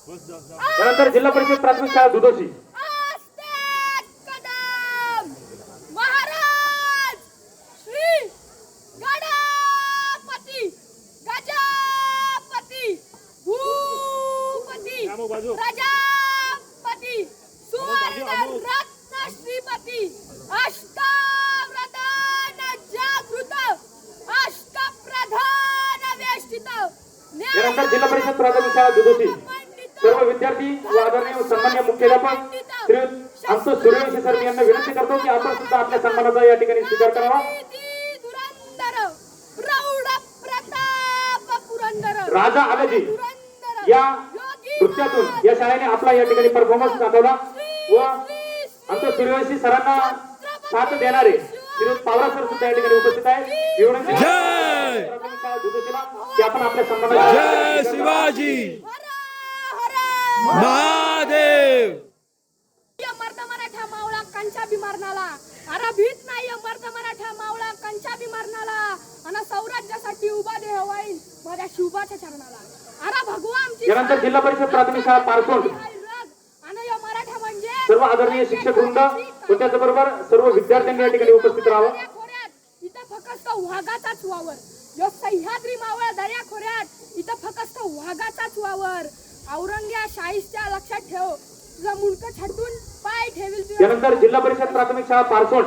त्यानंतर जिल्हा परिषद प्राथमिक शाळा दुधोशी प्रजापती सुवर्णरत्न श्रीपती अष्टप्रधान जागृत अष्टप्रधान वेष्टित त्यानंतर जिल्हा परिषद प्राथमिक शाळा दुधोशी सर्व विद्यार्थी व आदरणीय सन्मान्य मुख्याध्यापक श्री आमचं सूर्यवंशी सर यांना विनंती करतो की आपण सुद्धा आपल्या सन्मानाचा या ठिकाणी स्वीकार करावा. राजा आलाजी या नृत्यातून या शाळेने आपला या ठिकाणी परफॉर्मन्स दाखवला व आमच्या सूर्यवंशी सरांना साथ देणारे श्री पावरा सर सुद्धा या ठिकाणी उपस्थित आहेत. की आपण आपल्या सन्मानाचा जय शिवाजी महादेव मराठा मावळा कंचा बी मारणाला अरे भीत नाही मराठा मावळा कंचा बी मारणाला आणि सौराज्यासाठी उभा देह होईल माझ्या शिवबाच्या चरणाला अरे भगवान. यानंतर जिल्हा परिषद प्राथमिक शाळा पारसोड आणि मराठा म्हणजे सर्व आदरणीय शिक्षक वृंद व त्याचबरोबर सर्व विद्यार्थ्यांनी या ठिकाणी उपस्थित राहावं. इथं फक्त वाघाचाच वावर यो सह्याद्री मावळ दर्या खोऱ्यात इथं फक्त वाघाचाच वावर. औरंग्या शाहीच्या लक्षात ठेव तुझा मुंडक छाटून पाय ठेवील. त्यानंतर जिल्हा परिषद प्राथमिक शाळा पारसोड